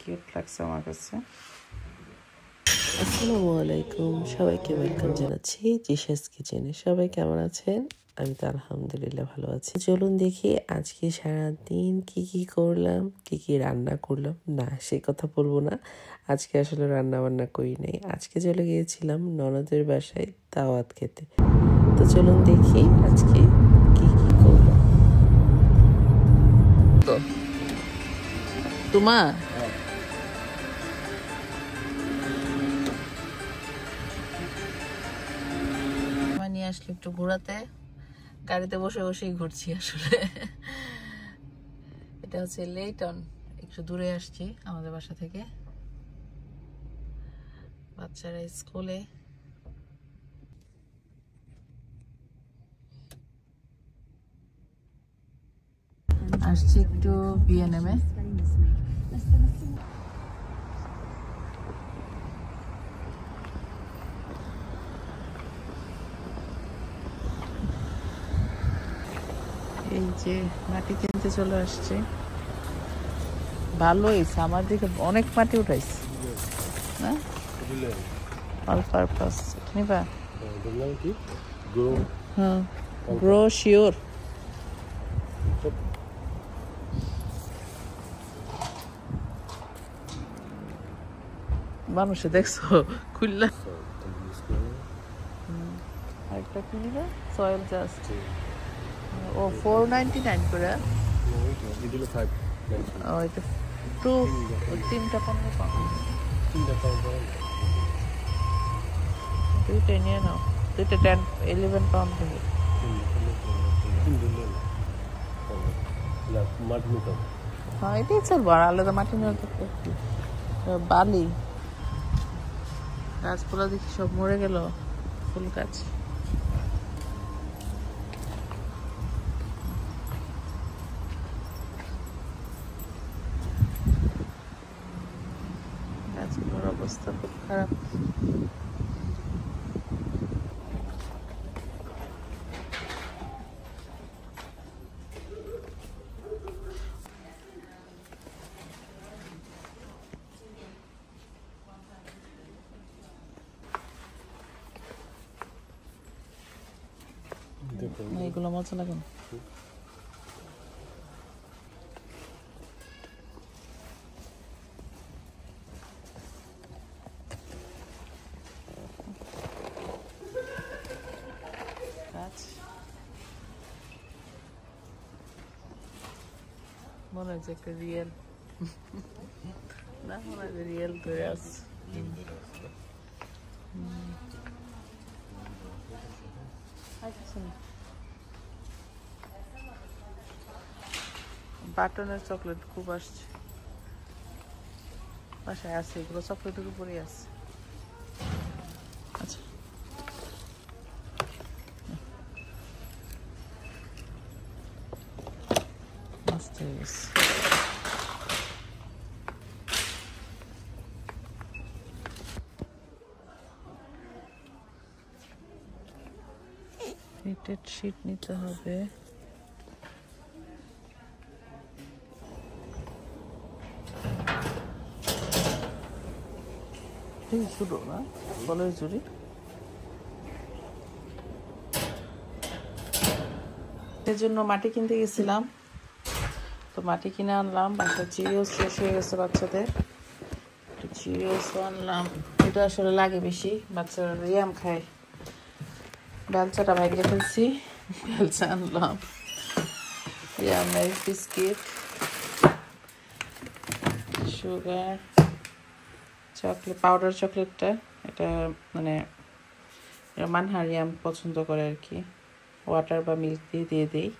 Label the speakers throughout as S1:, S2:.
S1: Cute লাগছে আমার কাছে।
S2: আসসালামু আলাইকুম, সবাইকে ওয়েলকাম জানাচ্ছি জিশাস কিচেনে। সবাই কেমন আছেন? আমি তো আলহামদুলিল্লাহ ভালো আছি। চলুন দেখি আজকে সারাদিন কি করলাম, কি রান্না করলাম। না, সেই কথা বলবো না। আজকে আসলে রান্না বান্না করি নাই। আজকে চলে গিয়েছিলাম ননদের বাসায় দাওয়াত খেতে। তো চলুন দেখি আজকে কি করলাম।
S1: তোমার নিয়ে আসলে একটু ঘোরাতে, গাড়িতে বসে বসেই ঘুরছি আসলে। এটা হচ্ছে লেইটন, একটু দূরে আসছি আমাদের বাসা থেকে। বাচ্চারা স্কুলে, আসছি একটু বিএনএমে। এই যে মাটি কিনতে চলে আসছে। ভালো হয়েছে, আমার দিকে অনেক মাটি উঠাইছে না, অল পারপাস নিবা। হ্যাঁ, গ্রো শিওর। মানুষে দেখছো খুললা আরেকটা কি নিবে, সয়েল জাস্ট। ও 499 করে। ও এটা টু, তিনটা 15 পাউন্ড। দুইটাই নিয়ে নাও, দুইটা 11 পাউন্ড থেকে। হ্যাঁ, এটাই চলবো। আর আলাদা মাটি নেওয়ার দরকার কি? বালি গাছগুলো দেখি সব মরে গেল, ফুল গাছ। গাছগুলোর অবস্থা খুব খারাপ। এগুলো মজা লাগে না। মনে হচ্ছে একটা রিয়েল, না মনে হয় রিয়েল ধরে আছে। বাটনের চকলেট খুব আসছে, বাসায় আছে এগুলো, চকলেটের উপরেই আছে। আচ্ছা, মস্ত হয়ে গেছে। হিটেড শিট নিতে হবে। ছোট না ফলের জুড়ি। এর জন্য মাটি কিনতে গেছিলাম, তো মাটি কিনে আনলাম। বাচ্চা চিরিওস শেষ হয়ে গেছে বাচ্চাদের, চিরিওস আনলাম। এটা আসলে লাগে বেশি, বাচ্চারা রিয়াম খায়। বেলচাটা ভেঙে ফেলছি, বেলচা আনলাম। রিয়ামের বিস্কিট, সুগার, চকলেট, পাউডার চকলেটটা, এটা মানে মানহা রিয়াম পছন্দ করে আর কি। ওয়াটার বা মিল্ক দিয়ে দিই।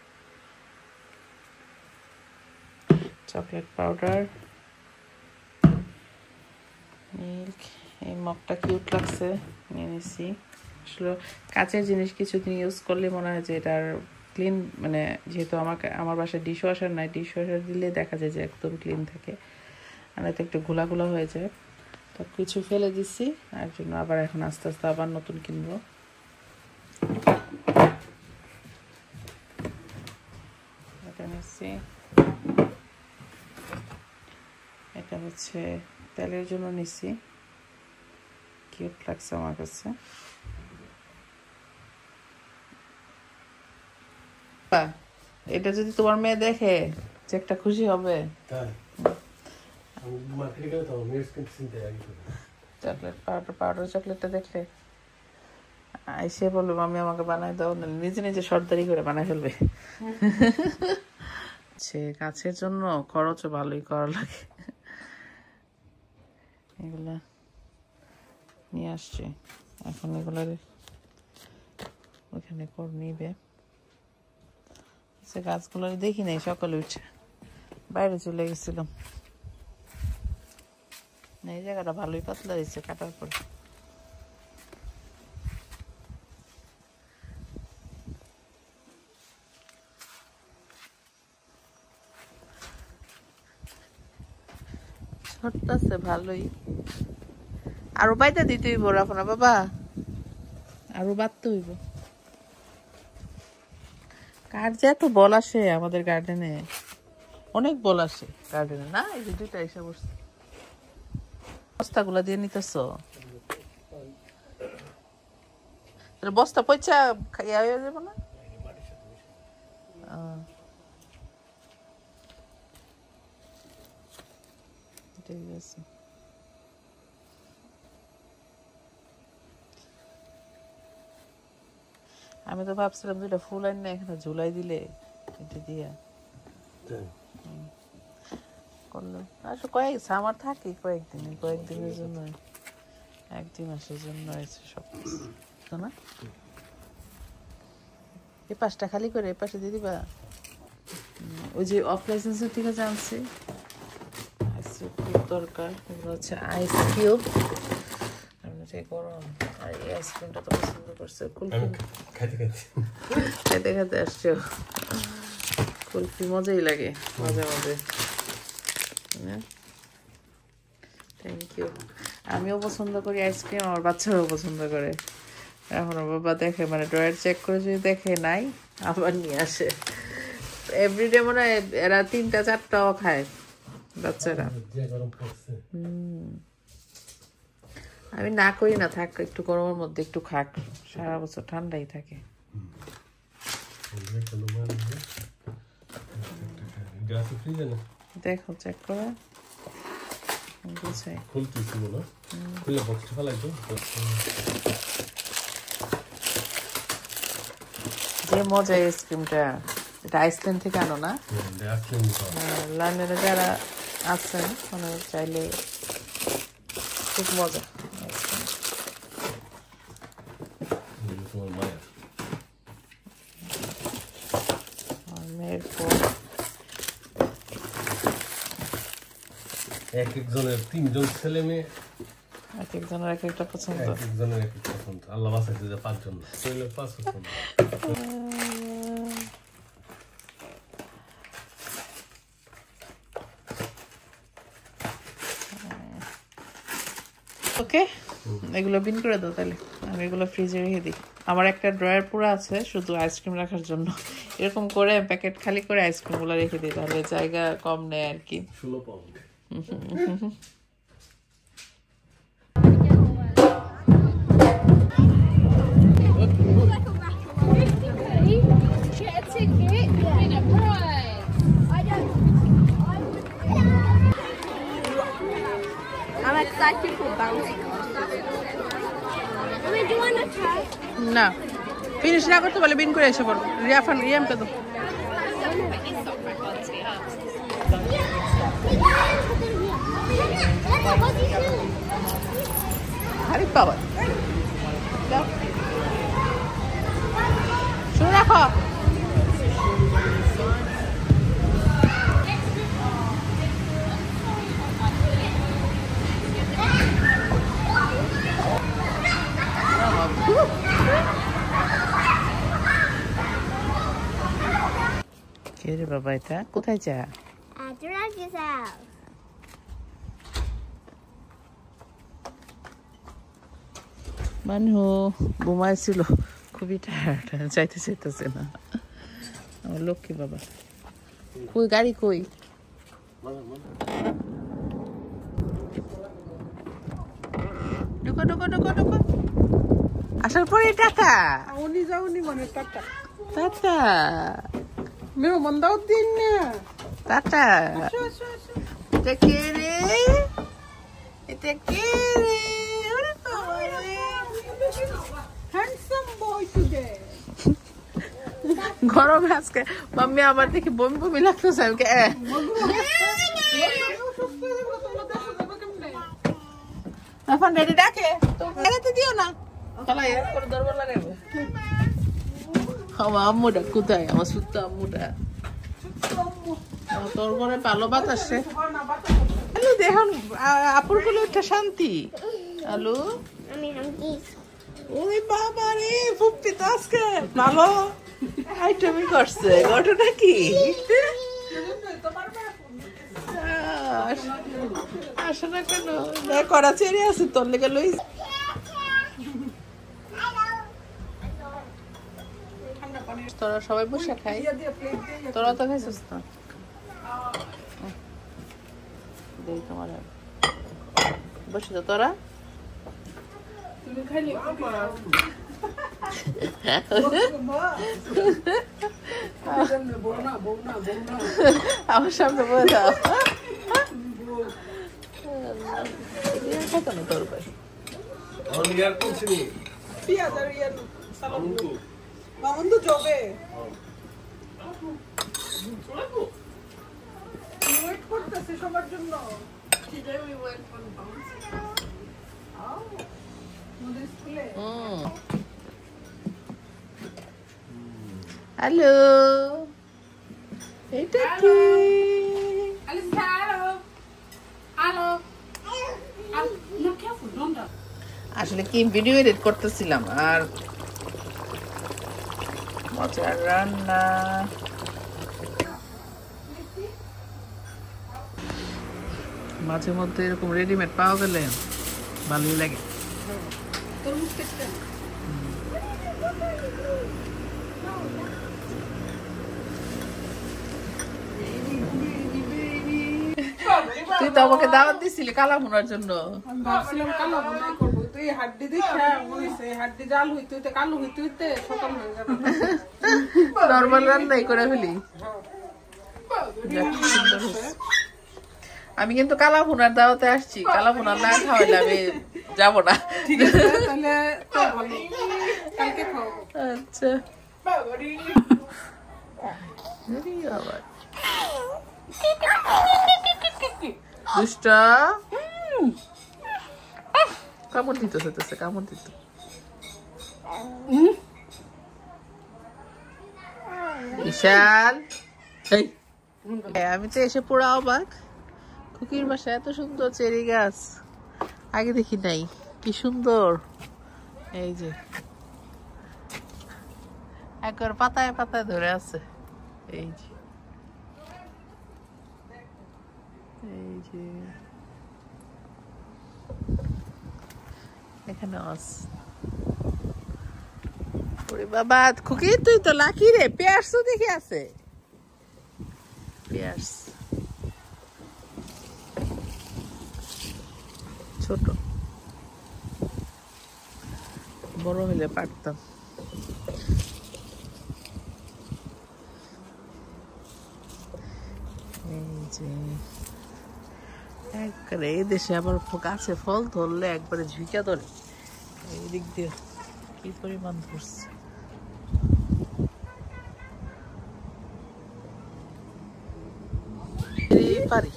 S1: Chocolate powder, milk. এই মগটা কিউট লাগছে, নিয়ে নিছি। আসলে কাঁচের জিনিস কিছুদিন ইউজ করলে মনে হয় যে এটার ক্লিন, মানে যেহেতু আমার বাসায় ডিশ ওয়াশার নাই, ডিশ ওয়াশার দিলে দেখা যায় যে একদম ক্লিন থাকে, আর এতে একটু ঘোলা হয়ে যায়। তো কিছু ফেলে দিছি, আর জন্য আবার এখন আস্তে আস্তে আবার নতুন কিনবো। এটা নিচ্ছি, এটা হচ্ছে তেলের জন্য নিছি, কিউট লাগছে আমার কাছে। এটা যদি তোমার মেয়ে দেখে যে একটা খুশি হবে। চকলেট পাউডার চকলেটটা দেখলে সে বলবে মামি আমাকে বানাই দাও, নিজে নিজে সর্দারি করে বানাই ফেলবে। সে গাছের জন্য খরচও ভালোই করা লাগে। এগুলা নিয়ে আসছে, এখন এগুলো ওখানে করে নিবে। সে গাছগুলো দেখি নাই, সকালে উঠছে বাইরে চলে গেছিলাম। এই জায়গাটা ভালোই পাতলা হয়েছে কাটার পরে। ছড়তাছে ভালোই, আরো বাইতে দিতে হইব রাফনা বাবা, আরো বাড়তে হইব। কার যে এত বল আসে আমাদের গার্ডেনে, অনেক বল আসে গার্ডেনে না? এই যে দুইটা এসে বসছে, বস্তাগুলা দিয়ে নিতেছ, বস্তা পয়সা ইয়া হয়ে যাবো না? ঠিক আছে, আমি তো ভাবছিলাম দুইটা ফুল আনি না এখানে ঝুলাই দিলে, এটা দিয়া করলো। আসলে আমার থাকি কয়েকদিনের জন্য, একদিন মাসের জন্য হয়েছে সব তো না। এই পাশটা খালি করে এই পাশে দিয়ে দিবা। ওই যে অফ লাইসেন্সের ঠিক আছে আনছি, দরকার। এগুলো হচ্ছে আইস কিউব, গরম। আর এই আইসক্রিমটা তো পছন্দ করছে, খেতে খেতে আসছে। কুলফি মজাই লাগে মাঝে মাঝে। Thank you. আমিও পছন্দ করি আইসক্রিম, আমার বাচ্চারাও পছন্দ করে। এখন বাবা দেখে, মানে ড্রয়ার চেক করে যদি দেখে নাই, আবার নিয়ে আসে। এভরিডে মনে হয় এরা 3টা-4টাও খায় বাচ্চারা। আমি না করি না, থাক একটু গরমের মধ্যে একটু খাক, সারা বছর ঠান্ডাই থাকে। দেখো চেক করে যে মজা আইসক্রিমটা, এটা আইসক্রিম থেকে আনো না? লাইনের যারা আছেন মানে চাইলে খুব মজা।
S3: এক একজনের 3জন ছেলে মেয়ে,
S1: এক একজনের এক একটা পছন্দ,
S3: এক একজনের এক একটা পছন্দ। আল্লাহ বাঁচাইছে যে 5জন, 5 পছন্দ।
S1: ওকে, এগুলো বিন করে দাও তাহলে, আমি এগুলো ফ্রিজে রেখে দিই। আমার একটা ড্রয়ার পুরো আছে শুধু আইসক্রিম রাখার জন্য। এরকম করে প্যাকেট খালি করে আইসক্রিম গুলো রেখে দিই, তাহলে জায়গা কম নেয় আর কি।
S3: 16 pound.
S4: I'm excited for bouncy castle. Mummy, do you want to try?
S1: না, ফিনিশ না করতে বলে বিন করে এসে পড়ো। রিয়ামকে তো হারি পাওয়ার শুনে রাখো। কে রে বাবা, এটা কোথায় যা?
S4: Drag yourself.
S1: মানু ঘুমাইছিল, খুবই টায়ার্ড, চাইতেছে না। আমার লক্ষ্মী বাবা। কই গাড়ি কই? ঢুকো ঢুকো ঢুকো ঢুকো আসার পরে টাটা
S5: উনি যাওনি মানে টাটা
S1: টাটা
S5: মেহমান দাও দিন না
S1: টাটা এটা কে রে এটা কে রে ওরে বাবা রে
S5: হ্যান্ডসাম বয় টুডে
S1: গরমে আজকে মাম্মি আমার দেখে বমি বমি লাগতেছে আমাকে এখন রেডি ডাকে তো দিও না চলা এর করে দরবার লাগাইবে আমার আম্মুটা কোথায় আমার সুত্ত আম্মুটা তোর ঘরে পালো বাতাসে হ্যালো দেখুন আপুর গুলো একটা শান্তি হ্যালো ওরে বাবা রে ফুপি তো আজকে ভালো আইটেমই করছে ঘটনা কি আসে না কেন করা চেরি আছে তোর লেগে লই তোরা সবাই বসে খাই তোরা তো খাইছিস না তোমার বসে তো তোরা আমার সামনে বলে দাও তোর ভাই
S5: মামুন্দু যাবে ওয়েট করতেছে সবার জন্য
S1: হ্যালো এটা কি আসলে কি ভিডিও এডিট করতেছিলাম আর মজার রান্না মাঝে মধ্যে এরকম রেডিমেড পাওয়া গেলে ভালোই লাগে তুই তো আমাকে দাওয়াত দিছিলি কালা ভুনার জন্য
S5: ভাবছিলাম কালো বোনাই করবো তুই হাড্ডি দেখা মনেছে হাড্ডি জাল হইতে হইতে কালো হইতে হইতে সকাল হয়ে যাবে
S1: নরমাল রান্নাই করে ফেলি আমি কিন্তু কালা ভুনার দাওয়াতে আসছি কালা ভুনার না খাওয়াইলে আমি যাবো না
S5: ঠিক আছে তাহলে তো ভালো কালকে খাও
S1: আচ্ছা দুষ্টা কামড় দিতেছে কামড় দিত বিশাল আমি তো এসে পুরো অবাক খুকির বাসায় এত সুন্দর চেরি গাছ আগে দেখি নাই কি সুন্দর এই যে একবার পাতায় পাতায় ধরে আছে এই যে এখানে ওরে বাবা খুকি তুই তো লাকি রে পেয়ার্স তো দেখে আছে পেয়ার্স ছোট বড় হলে পারতাম একবারে এই দেশে আবার গাছে ফল ধরলে একবারে ঝুঁকা ধরে এই দিক দিয়ে কি পরিমাণ ধরছে পারি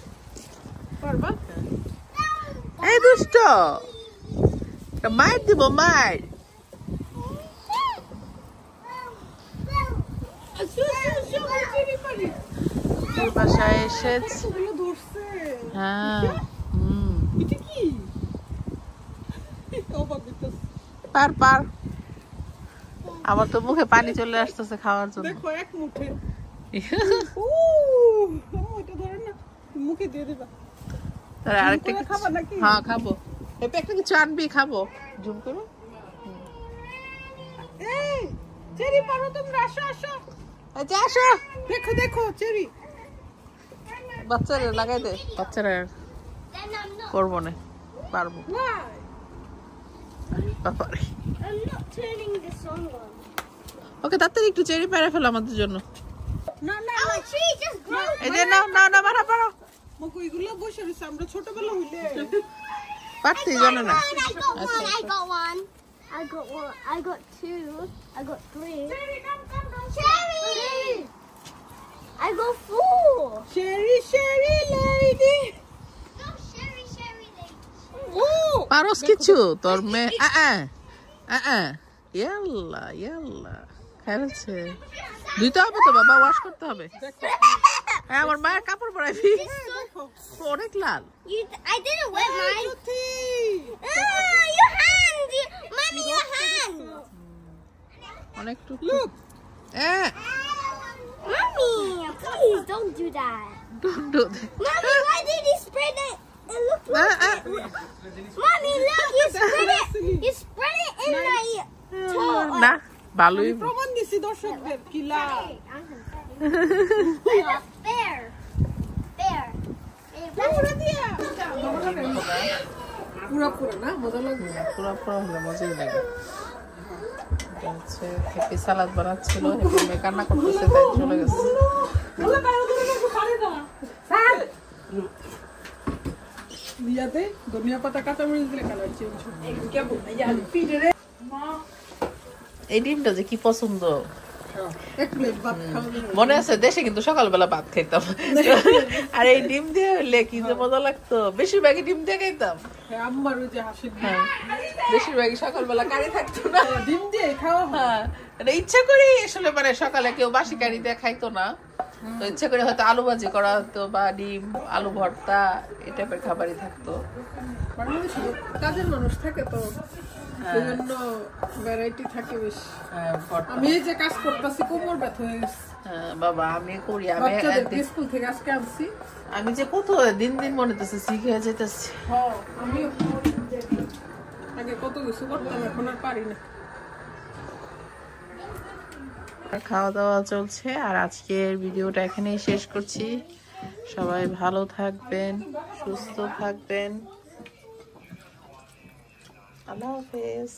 S1: এই দুষ্ট মায়ের দিব মায়ের বাসায় এসেছে হ্যাঁ পার পার আমার তো মুখে পানি চলে আসতেছে খাওয়ার জন্য
S5: দেখো এক মুঠে ওইটা ধরে না মুখে দিয়ে দিবা
S1: আরেকটা
S5: খাবা নাকি
S1: হ্যাঁ খাবো একটা কিছু আনবি খাবো জুম করো
S5: এই চেরি পারো তোমরা আসো আসো
S1: আচ্ছা আসো
S5: দেখো দেখো চেরি
S1: বাচ্চারা লাগাই দে বাচ্চারা করবো না পারবো বাবারে
S4: I'm not turning the song on.
S1: ওকে তাড়াতাড়ি একটু চেরি পেরে ফেলো আমাদের জন্য
S5: না না
S4: Our tree just grew.
S1: এই যে নাও নাও না মারা পারো
S5: মকু এগুলো বসে রয়েছে আমরা ছোটবেলা হইলে
S1: পারতেই জানো না
S4: I got one. I got one. I got one. I got two. I got three. Cherry. I got four.
S5: Cherry cherry lady
S4: No, cherry lady.
S5: ও
S1: পারোস কিছু তোর মেয়ে ইয়াল্লা ইয়াল্লা খেলছে ধুইতে হবে তো বাবা ওয়াশ করতে হবে হ্যাঁ আমার মায়ের কাপড় পরাইবি অনেক লাল
S4: I didn't wet mine. Your hand. Mommy, your hand.
S1: অনেক টুকু
S5: look
S4: Mommy, please don't do that.
S1: don't do that.
S4: Mommy, why did you spread it? It looked like Mommy, look, you spread it. You spread it in my toe.
S1: না ভালোই
S5: প্রমাণ দিছি দর্শকদের কি লাভ
S4: Fair. Fair.
S5: পুরো দিয়া পুরো পুরো না মজা লাগবে
S1: পুরো পুরো হলে মজাই লাগে এটা হচ্ছে হ্যাপি সালাদ বানাচ্ছিল হ্যাপি মেয়ে কান্না করতেছে তাই চলে গেছে
S5: দিয়াতে ধনিয়া পাতা কাঁচা মরিচ দিলে কালার চেঞ্জ
S1: এই ডিমটা যে কি পছন্দ
S5: এক প্লেট ভাত খাওয়া যাবে।
S1: মনে আছে দেশে কিন্তু সকালবেলা ভাত খাইতাম আর এই ডিম দিয়ে হইলে কি যে মজা লাগতো বেশিরভাগই ডিম দিয়ে খাইতাম
S5: হ্যাঁ, আম্মার ওই যে হাসির ডিম।
S1: হ্যাঁ বেশিরভাগই সকালবেলা কারি থাকতো না
S5: ডিম দিয়ে খাওয়া হয়।
S1: হ্যাঁ এটা ইচ্ছা করে আসলে মানে সকালে কেউ বাসি কারি দিয়ে খাইতো না তো ইচ্ছা করে হয়তো আলু ভাজি করা হতো বা ডিম আলু ভর্তা এই টাইপের খাবারই থাকতো
S5: বাংলাদেশে কাজের মানুষ থাকে তো বিভিন্ন ভ্যারাইটি থাকে বেশ
S1: হ্যাঁ, ভর্তা।
S5: আমি এই যে কাজ করতেছি কোমর ব্যথা হয়ে গেছে
S1: হ্যাঁ, বাবা আমি করি আমি
S5: বাচ্চাদেরকে স্কুল থেকে আজকে আনছি
S1: আমি যে কত দিন দিন মনে হচ্ছে শিখে যেতেছি
S5: হ্যাঁ আমিও আগে কত কিছু করতাম এখন আর পারি না
S1: খাওয়া দাওয়া চলছে আর আজকের ভিডিওটা এখানেই শেষ করছি সবাই ভালো থাকবেন সুস্থ থাকবেন আল্লাহ হাফেজ